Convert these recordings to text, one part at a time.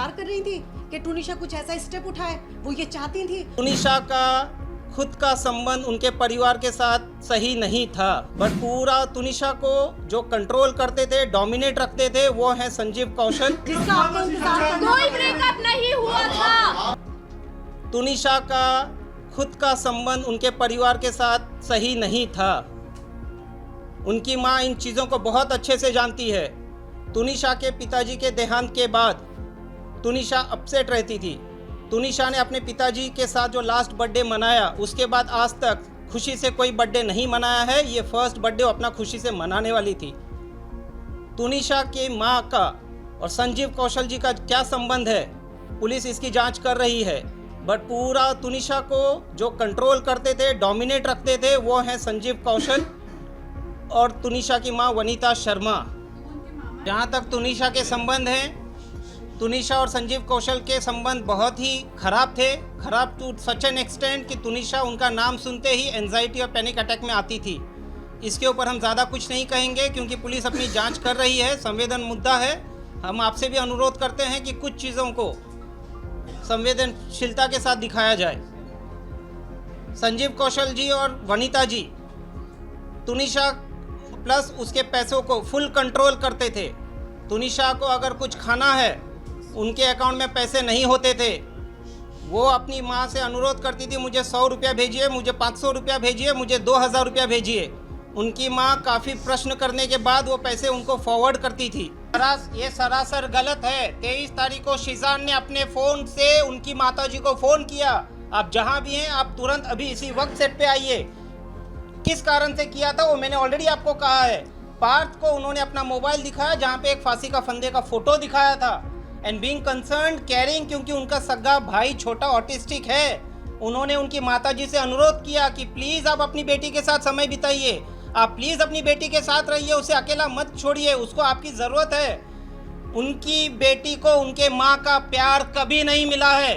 इंतजार कर रही थी कि टूनिशा कुछ ऐसा स्टेप उठाए, वो ये चाहती थी। टूनिशा का खुद का संबंध उनके परिवार के साथ सही नहीं था, बट पूरा टूनिशा को जो कंट्रोल करते थे, डोमिनेट रखते थे, वो है संजीव कौशल। जिसका आपको इंतजार करना कोई ब्रेकअप नहीं हुआ था। टूनिशा का खुद का संबंध उनके परिवार के साथ सही नहीं था। उनकी माँ इन चीज़ों को बहुत अच्छे से जानती है। टूनिशा के पिताजी के देहांत के बाद टूनिशा अपसेट रहती थी। टूनिशा ने अपने पिताजी के साथ जो लास्ट बर्थडे मनाया, उसके बाद आज तक खुशी से कोई बर्थडे नहीं मनाया है। ये फर्स्ट बर्थडे अपना खुशी से मनाने वाली थी। टूनिशा के माँ का और संजीव कौशल जी का क्या संबंध है, पुलिस इसकी जांच कर रही है, बट पूरा टूनिशा को जो कंट्रोल करते थे, डोमिनेट रखते थे, वो हैं संजीव कौशल और टूनिशा की माँ वनीता शर्मा। जहाँ तक टूनिशा के संबंध हैं, टूनिशा और संजीव कौशल के संबंध बहुत ही खराब थे, खराब टू सच एन एक्सटेंट कि टूनिशा उनका नाम सुनते ही एंजाइटी और पैनिक अटैक में आती थी। इसके ऊपर हम ज़्यादा कुछ नहीं कहेंगे क्योंकि पुलिस अपनी जांच कर रही है, संवेदन मुद्दा है। हम आपसे भी अनुरोध करते हैं कि कुछ चीज़ों को संवेदनशीलता के साथ दिखाया जाए। संजीव कौशल जी और वनीता जी टूनिशा प्लस उसके पैसों को फुल कंट्रोल करते थे। टूनिशा को अगर कुछ खाना है, उनके अकाउंट में पैसे नहीं होते थे, वो अपनी माँ से अनुरोध करती थी, मुझे 100 रुपया भेजिए, मुझे 500 रुपया भेजिए, मुझे 2000 रुपया भेजिए। उनकी माँ काफ़ी प्रश्न करने के बाद वो पैसे उनको फॉरवर्ड करती थी। ये सरासर गलत है। 23 तारीख को शीजान ने अपने फ़ोन से उनकी माताजी को फ़ोन किया, आप जहाँ भी हैं आप तुरंत अभी इसी वक्त सेट पे आइए। किस कारण से किया था वो मैंने ऑलरेडी आपको कहा है। पार्थ को उन्होंने अपना मोबाइल दिखाया जहाँ पे एक फांसी का फंदे का फ़ोटो दिखाया था। एंड बीइंग कंसर्न्ड केयरिंग, क्योंकि उनका सगा भाई छोटा ऑटिस्टिक है, उन्होंने उनकी माताजी से अनुरोध किया कि प्लीज़ आप अपनी बेटी के साथ समय बिताइए, आप प्लीज़ अपनी बेटी के साथ रहिए, उसे अकेला मत छोड़िए, उसको आपकी ज़रूरत है। उनकी बेटी को उनके माँ का प्यार कभी नहीं मिला है।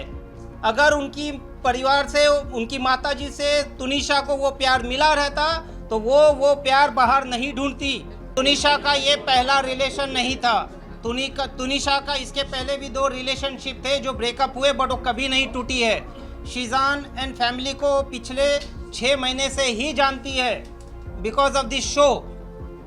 अगर उनकी परिवार से, उनकी माताजी से टूनिशा को वो प्यार मिला रहता तो वो प्यार बाहर नहीं ढूंढती। टूनिशा का ये पहला रिलेशन नहीं था। टूनिशा का इसके पहले भी 2 रिलेशनशिप थे जो ब्रेकअप हुए, बट वो कभी नहीं टूटी है। शीजान एंड फैमिली को पिछले 6 महीने से ही जानती है बिकॉज ऑफ दिस शो।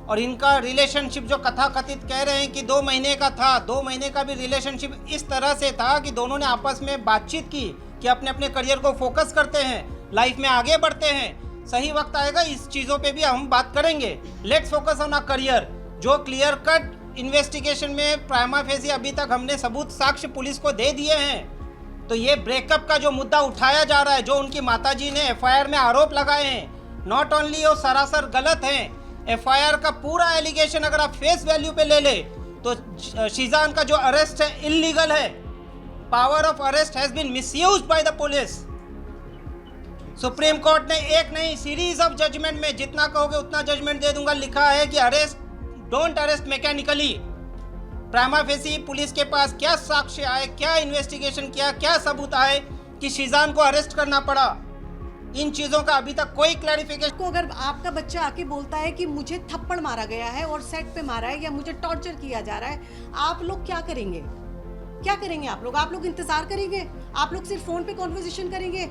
और इनका रिलेशनशिप जो कथाकथित कह रहे हैं कि 2 महीने का था, 2 महीने का भी रिलेशनशिप इस तरह से था कि दोनों ने आपस में बातचीत की कि अपने अपने करियर को फोकस करते हैं, लाइफ में आगे बढ़ते हैं। सही वक्त आएगा, इस चीज़ों पे भी हम बात करेंगे। Let's focus on a career. जो क्लियर कट इन्वेस्टिगेशन में प्राइमा फेसी अभी तक हमने सबूत साक्ष्य पुलिस को दे दिए हैं। तो ये ब्रेकअप का जो मुद्दा उठाया जा रहा है, जो उनकी माताजी ने एफआईआर में आरोप लगाए हैं, नॉट ओनली वो सरासर गलत हैं। एफआईआर का पूरा एलिगेशन अगर आप फेस वैल्यू पे ले ले तो शीजान का जो अरेस्ट है इल्लीगल है। Power of arrest has been misused by the police. Supreme Court ने एक नहीं सीरीज ऑफ जजमेंट में, जितना कहोगे उतना जजमेंट दे दूंगा, लिखा है कि arrest, don't arrest mechanically. Prima facie police के पास क्या साक्ष्य आए, क्या इन्वेस्टिगेशन किया, क्या सबूत आए कि शीजान को अरेस्ट करना पड़ा, इन चीज़ों का अभी तक कोई क्लैरिफिकेशन। को अगर आपका बच्चा आके बोलता है कि मुझे थप्पड़ मारा गया है और सेट पे मारा है या मुझे टॉर्चर किया जा रहा है, आप लोग क्या करेंगे? क्या करेंगे आप लोग? आप लोग इंतजार करेंगे? आप लोग सिर्फ फोन पे कॉन्वर्सेशन करेंगे?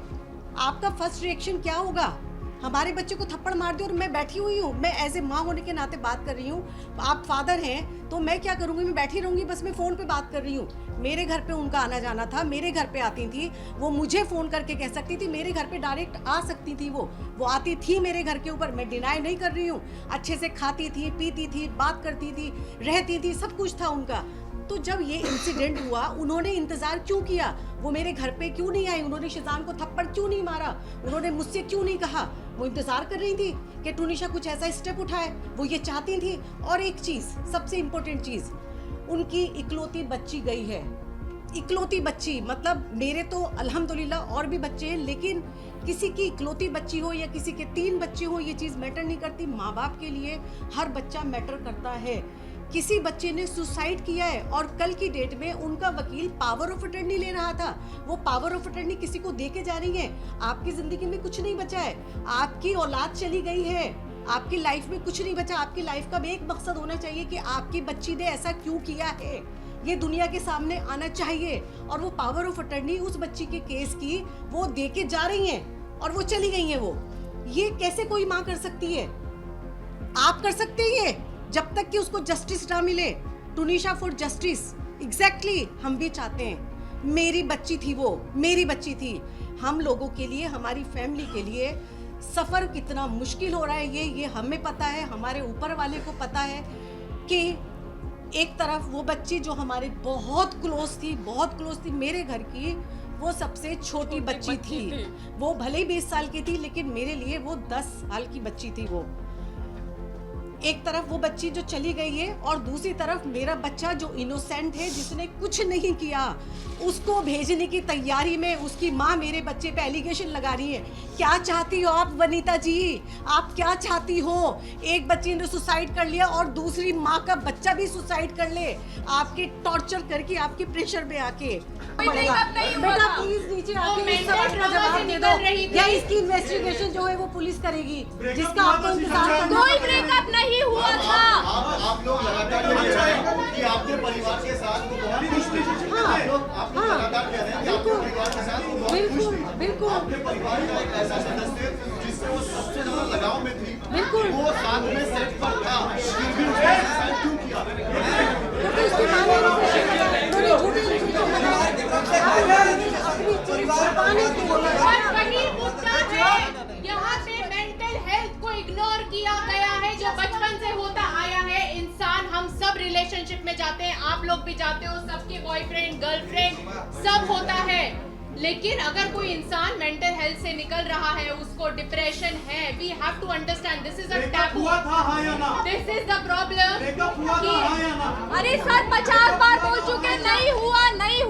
आपका फर्स्ट रिएक्शन क्या होगा? हमारे बच्चे को थप्पड़ मार दे और मैं बैठी हुई हूँ, मैं एज ए माँ होने के नाते बात कर रही हूँ, आप फादर हैं तो मैं क्या करूँगी? मैं बैठी रहूँगी, बस मैं फ़ोन पे बात कर रही हूँ। मेरे घर पे उनका आना जाना था, मेरे घर पे आती थी, वो मुझे फ़ोन करके कह सकती थी, मेरे घर पे डायरेक्ट आ सकती थी, वो आती थी मेरे घर के ऊपर, मैं डिनाई नहीं कर रही हूँ। अच्छे से खाती थी, पीती थी, बात करती थी, रहती थी, सब कुछ था उनका। तो जब ये इंसिडेंट हुआ, उन्होंने इंतज़ार क्यों किया? वो मेरे घर पे क्यों नहीं आई? उन्होंने शीजान को थप्पड़ क्यों नहीं मारा? उन्होंने मुझसे क्यों नहीं कहा? वो इंतज़ार कर रही थी कि टूनिशा कुछ ऐसा स्टेप उठाए, वो ये चाहती थी। और एक चीज़, सबसे इम्पोर्टेंट चीज़, उनकी इकलौती बच्ची गई है। इकलौती बच्ची, मतलब मेरे तो अल्हम्दुलिल्लाह और भी बच्चे हैं, लेकिन किसी की इकलौती बच्ची हो या किसी के 3 बच्चे हो, ये चीज़ मैटर नहीं करती। माँ बाप के लिए हर बच्चा मैटर करता है। किसी बच्चे ने सुसाइड किया है और कल की डेट में उनका वकील पावर ऑफ अटर्नी ले रहा था, वो पावर ऑफ अटर्नी किसी को दे के जा रही है। आपकी ज़िंदगी में कुछ नहीं बचा है, आपकी औलाद चली गई है, आपकी लाइफ में कुछ नहीं बचा। आपकी लाइफ का भी एक मकसद होना चाहिए कि आपकी बच्ची ने ऐसा क्यों किया है। ये दुनिया के सामने आना चाहिए। और वो पावर ऑफ अटर्नी उस बच्ची के केस की वो दे के जा रही हैं और वो चली गई हैं। वो ये कैसे कोई माँ कर सकती है? आप कर सकते हैं ये, जब तक कि उसको जस्टिस ना मिले। टुनिशा फॉर जस्टिस, एग्जैक्टली हम भी चाहते हैं। मेरी बच्ची थी, वो मेरी बच्ची थी। हम लोगों के लिए, हमारी फैमिली के लिए सफ़र कितना मुश्किल हो रहा है ये हमें पता है, हमारे ऊपर वाले को पता है कि एक तरफ वो बच्ची जो हमारे बहुत क्लोज थी मेरे घर की, वो सबसे छोटी बच्ची थी। वो भले ही 20 साल की थी, लेकिन मेरे लिए वो 10 साल की बच्ची थी। वो एक तरफ वो बच्ची जो चली गई है और दूसरी तरफ मेरा बच्चा जो इनोसेंट है, जिसने कुछ नहीं किया, उसको भेजने की तैयारी में उसकी माँ मेरे बच्चे पे एलिगेशन लगा रही है। क्या चाहती हो आप वनीता जी? आप क्या चाहती हो? एक बच्ची ने सुसाइड कर लिया और दूसरी माँ का बच्चा भी सुसाइड कर ले, आपके टॉर्चर करके, आपके प्रेशर में आके। बेटा प्लीज नीचे आके इस सवाल का जवाब दे दो, या इसकी इन्वेस्टिगेशन जो है वो पुलिस करेगी, जिसका आपको इंतजार करना कोई ब्रेकअप नहीं हुआ था। आप लोग लगातार कह रहे हैं कि आपके परिवार के साथ वो बहुत खुश थे। आप लोग लगातार कह रहे हैं कि आपके परिवार के साथ वो बहुत खुश थे। बिल्कुल आपके परिवार का एक ऐसा सदस्य जिससे वो सबसे ज्यादा लगाव में थी, बिल्कुल। वो साथ में सेट पर था, फिर भी उसने सुसाइड क्यों किया? क्योंकि उसकी माँ ने उन्होंने झूठी और वही मुद्दा है, यहाँ पे मेंटल हेल्थ को इग्नोर किया गया है, जो बचपन से होता आया है। इंसान, हम सब रिलेशनशिप में जाते हैं, आप लोग भी जाते हो, सबके बॉयफ्रेंड गर्लफ्रेंड सब होता है। लेकिन अगर कोई इंसान मेंटल हेल्थ से निकल रहा है, उसको डिप्रेशन है, we have to understand this is a taboo. This is the problem. Breakup हुआ था, हाँ या ना? अरे सर 50 बार बोल चुके, नहीं हुआ, नहीं